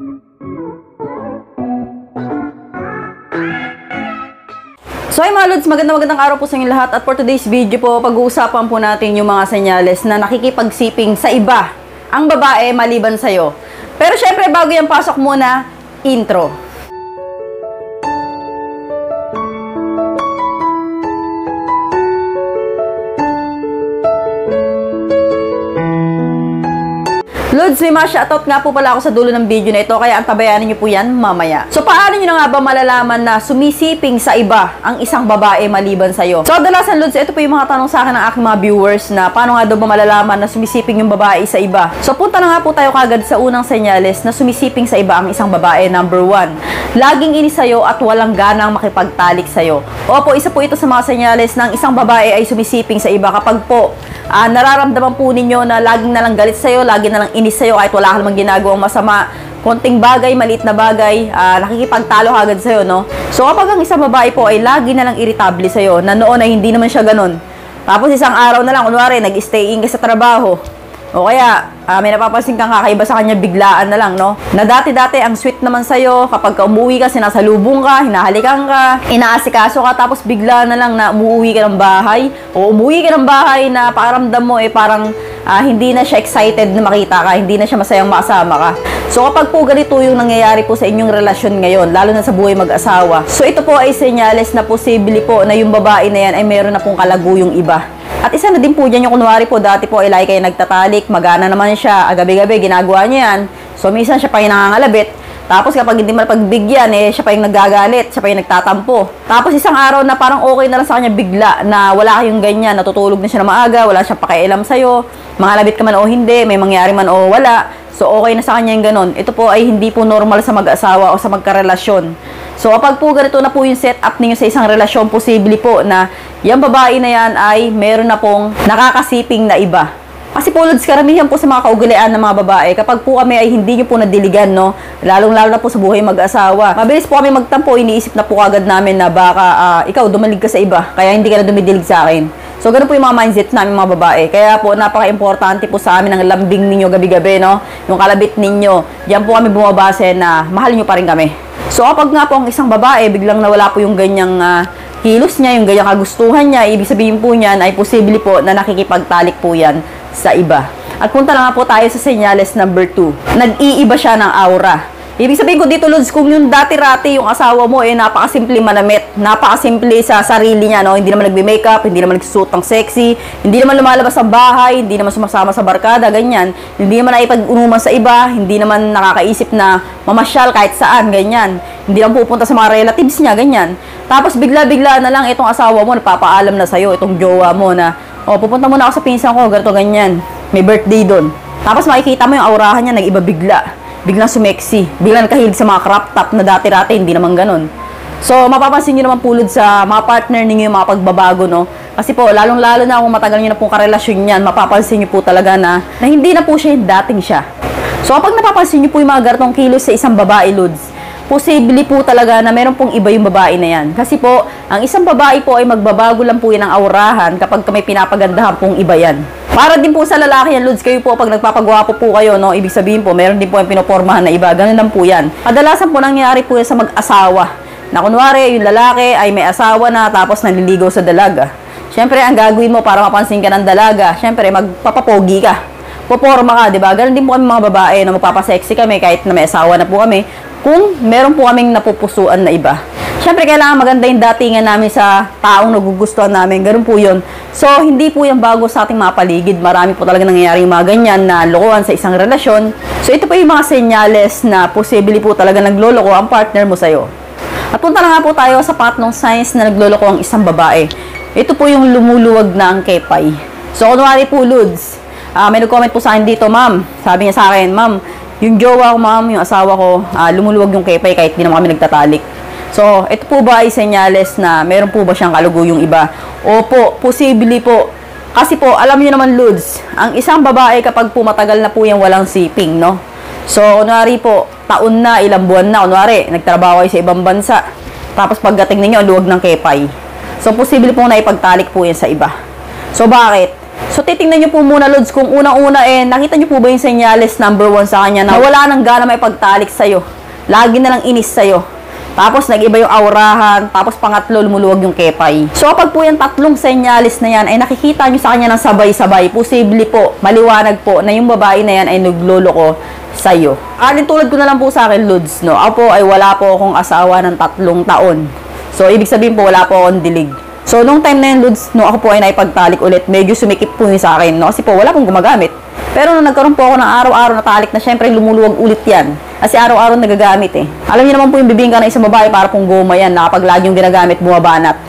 So ay mga Lods, magandang araw po sa inyo lahat. At for today's video po, pag-uusapan po natin yung mga senyales na nakikipagsiping sa iba ang babae maliban sa'yo. Pero syempre, bago yan, pasok muna, intro. Lods, may mga shoutout nga po pala ako sa dulo ng video na ito, kaya antabayanin nyo po yan mamaya. So, paano nyo na nga ba malalaman na sumisiping sa iba ang isang babae maliban sa'yo? So, kadalasan, Lods, ito po yung mga tanong sa akin ng aking mga viewers na paano nga daw ba malalaman na sumisiping yung babae sa iba? So, punta na nga po tayo kagad sa unang senyales na sumisiping sa iba ang isang babae. Number 1, laging inis sa'yo at walang ganang makipagtalik sa'yo. Opo, isa po ito sa mga senyales ng isang babae ay sumisiping sa iba kapag po nararamdaman po ninyo na laging nalang galit sa'yo, laging nalang inis sa'yo kahit wala ka namang ginagawang masama, konting bagay, maliit na bagay, nakikipagtalo agad sa'yo, no? So, kapag ang isang babae po ay lagi nalang irritable sa'yo, na noon ay hindi naman siya ganun, tapos isang araw na lang, kunwari, nag-stay in ka sa trabaho, o kaya, may napapansin kang kakaiba sa kanya, biglaan na lang, no? Na dati-dati, ang sweet naman sa'yo, kapag umuwi ka, sinasalubong ka, hinahalikan ka, inaasikaso ka, tapos bigla na lang na umuwi ka ng bahay, o umuwi ka ng bahay na pakiramdam mo, parang hindi na siya excited na makita ka, hindi na siya masayang makasama ka. So, kapag po ganito yung nangyayari po sa inyong relasyon ngayon, lalo na sa buhay mag-asawa, so ito po ay senyales na posible po na yung babae na yan ay meron na pong kalaguyong iba. At isa na din po dyan yung kunwari po, dati po ay lagi kayo nagtatalik, magana naman siya, gabi-gabi, ginagawa niya yan. So, minsan siya pa yung nangangalabit. Tapos kapag hindi mo pagbigyan, siya pa yung nagagalit, siya pa yung nagtatampo. Tapos isang araw na parang okay na lang sa kanya bigla, na wala kayong ganyan, natutulog na siya na maaga, wala siyang pakialam sa'yo, mangalabit ka man o hindi, may mangyari man o wala. So, okay na sa kanya yung ganun. Ito po ay hindi po normal sa mag-asawa o sa magkarelasyon. So, kapag po ganito na po yung setup ninyo sa isang relasyon, posible po na yung babae na yan ay meron na pong nakakasiping na iba. Kasi po, Lods, karamihan po sa mga kaugalian ng mga babae, kapag po kami ay hindi nyo po nadiligan, no? Lalong-lalo na po sa buhay mag-asawa. Mabilis po kami magtampo, iniisip na po agad namin na baka ikaw dumalig ka sa iba, kaya hindi ka na dumidilig sa akin. So, ganun po yung mga mindset namin mga babae. Kaya po, napaka-importante po sa amin ang lambing ninyo gabi-gabi, no? Yung kalabit ninyo. Diyan po kami bumabase na mahal nyo pa rin kami. So, kapag nga po ang isang babae, biglang nawala po yung ganyang kilos niya, yung ganyang kagustuhan niya, ibig sabihin po niyan ay posible po na nakikipagtalik po yan sa iba. At punta na nga po tayo sa senyales number 2. Nag-iiba siya ng aura. Ibig sabihin ko dito, Lods, kung yung dati-rati yung asawa mo napakasimple manamit, napakasimple sa sarili niya, no? Hindi naman nagbe-makeup, hindi naman nagsusuot ng sexy, hindi naman lumalabas sa bahay, hindi naman sumasama sa barkada, ganyan. Hindi naman naipag-unuman sa iba, hindi naman nakakaisip na mamasyal kahit saan, ganyan. Hindi naman pupunta sa mga relatives niya, ganyan. Tapos bigla-bigla na lang itong asawa mo, nagpapaalam na sa'yo, itong jowa mo na, pupunta muna ako sa pinsan ko, ganito, ganyan. May birthday doon. Tapos makikita mo yung aurahan niya, nag-iba bigla. Biglang sumeksi, biglang nakahilig sa mga crop top na dati-rati, hindi naman ganun. So, mapapansin nyo naman pulod sa mga partner ninyo yung mga pagbabago, no? Kasi po, lalong-lalo na kung matagal nyo na pong karelasyon yan, mapapansin nyo po talaga na hindi na po siya yung dating siya. So, kapag napapansin nyo po yung mga ganitong kilos sa isang babae, Lods, posible po talaga na meron pong iba yung babae na yan. Kasi po, ang isang babae po ay magbabago lang po yan ang aurahan kapag may pinapagandahan pong iba yan. Para din po sa lalaki yan, Lods, kayo po pag nagpapagwapo po kayo, no, ibig sabihin po, meron din po yung pinopormahan na iba. Ganun lang po yan. Kadalasan po nangyayari po yan sa mag-asawa. Na kunwari, yung lalaki ay may asawa na tapos naliligaw sa dalaga. Siyempre, ang gagawin mo para mapansin ka ng dalaga, siyempre, magpapapogi ka. Poporma ka, di ba? Ganun din po kami mga babae na magpapasexy kami kahit na may asawa na po kami. Kung meron po kaming napupusuan na iba. Siyempre, kailangan maganda yung datingan namin sa taong nagugustuhan namin. Ganun po yun. So, hindi po yung bago sa ating mga paligid. Marami po talaga nangyayari yung mga ganyan na lokohan sa isang relasyon. So, ito po yung mga senyales na posible po talaga nagloloko ang partner mo sa'yo. At punta na nga po tayo sa pangatlong signs na nagloloko ang isang babae. Ito po yung lumuluwag na ang kepay. So, kunwari po, Lods, may nag-comment po sa akin dito, ma'am. Sabi niya sa akin, ma'am, yung jowa ko, ma'am, yung asawa ko, lumuluwag yung kepay kahit di naman kami nagtatalik. So, ito po ba ay senyales na meron po ba siyang kaluguyong iba? Opo, posible po. Kasi po, alam niyo naman, Lods, ang isang babae kapag po matagal na po yung walang siping, no? So, kunwari po, taon na, ilang buwan na, kunwari, nagtrabaho kayo sa ibang bansa. Tapos pagdating ninyo, ang luwag ng kepay. So, posible po na ipagtalik po yan sa iba. So, bakit? So, titingnan nyo po muna, Lods, kung unang-una nakita nyo po ba yung senyales number 1 sa kanya na wala nang gana may pagtalik sa'yo. Lagi na lang inis sa'yo. Tapos, nag-iba yung aurahan. Tapos, pangatlo, lumuluwag yung kepay. So, kapag po yung tatlong senyalis na yan ay nakikita nyo sa kanya ng sabay-sabay, posible po, maliwanag po na yung babae na yan ay nagloloko sa'yo. Alin tulad ko na lang po sa akin, Lods, no? Ako po ay wala po akong asawa ng 3 taon. So, ibig sabihin po, wala po akong dilig. So, nung time na yun, Lods, no, ako po ay naipagtalik ulit. Medyo sumikip po yun sa akin, no? Kasi po, wala pong gumagamit. Pero nung nagkaroon po ako ng araw-araw na talik na syempre lumuluwag ulit yan. Kasi araw-araw nagagamit eh. Alam niyo naman po yung bibingka ng isang babae para pong goma yan na kapag lagi yung ginagamit, bumabanat.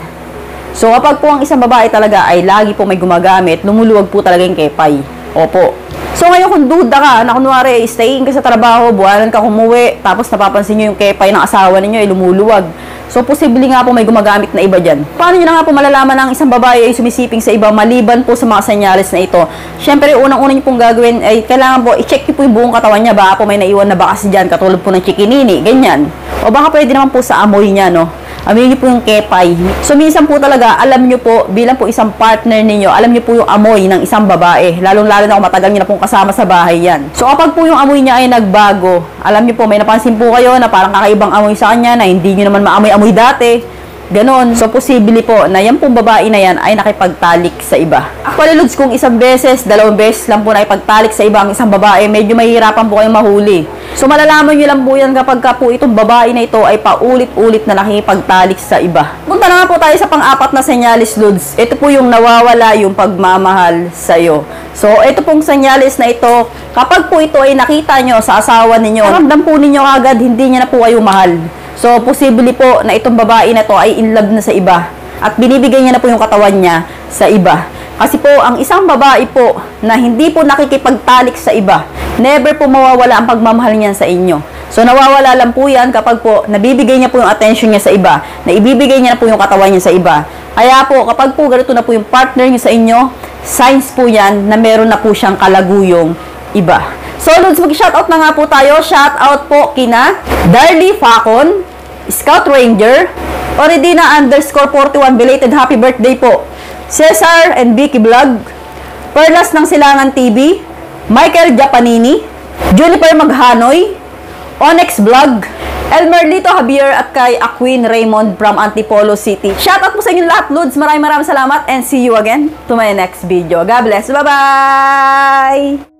So kapag po ang isang babae talaga ay lagi po may gumagamit, lumuluwag po talaga yung kepay. Opo. So ngayon kung duda ka, na kunwari staying ka sa trabaho, buwanan ka kumuwi, tapos napapansin nyo yung kepay ng asawa ninyo ay lumuluwag. So, posible nga po may gumagamit na iba dyan. Paano nyo na nga po malalaman na ang isang babae ay sumisiping sa iba maliban po sa mga senyales na ito? Siyempre, unang-una nyo pong gagawin ay kailangan po i-check nyo po yung buong katawan niya. Baka po may naiwan na bakas dyan, katulad po ng chikinini, ganyan. O baka pwede naman po sa amoy niya, no? Amoy niyo po yung kepay. So, minsan po talaga, alam niyo po, bilang po isang partner ninyo, alam niyo po yung amoy ng isang babae. Lalong-lalo na kung matagal niyo na pong kasama sa bahay yan. So, kapag po yung amoy niya ay nagbago, alam niyo po, may napansin po kayo na parang kakaibang amoy sa kanya, na hindi niyo naman maamoy-amoy dati. Ganon. So, posible po na yan pong babae na yan ay nakipagtalik sa iba. Actually, Lods, kung isang beses, 2 beses lang po nakipagtalik sa iba ang isang babae, medyo mahihirapan po kayong mahuli. So, malalaman nyo lang po yan kapag po itong babae na ito ay paulit-ulit na nakipagtalik sa iba. Punta na nga po tayo sa pang-4 na senyalis, Lods. Ito po yung nawawala yung pagmamahal sa'yo. So, ito pong senyalis na ito, kapag po ito ay nakita nyo sa asawa ninyo, ramdam po ninyo agad, hindi niya na po kayo mahal. So, posible po na itong babae na to ay in love na sa iba. At binibigay niya na po yung katawan niya sa iba. Kasi po, ang isang babae po na hindi po nakikipagtalik sa iba, never po mawawala ang pagmamahal niya sa inyo. So, nawawala lang po yan kapag po nabibigay niya po yung attention niya sa iba, na ibibigay niya na po yung katawan niya sa iba. Kaya po, kapag po ganito na po yung partner niya sa inyo, signs po yan na meron na po siyang kalaguyong iba. So, Lods, mag-shoutout na nga po tayo. Shoutout po kina Darly Facon, Scout Ranger, Oridina_41, belated happy birthday po. Cesar and Vicky Vlog, Perlas ng Silangan TV, Michael Japanini, Juniper Maghanoy, Onyx Vlog, Elmerlito Javier at kay Aquin Raymond from Antipolo City. Shoutout po sa inyo lahat, Lods. Maraming salamat and see you again to my next video. God bless. Bye-bye!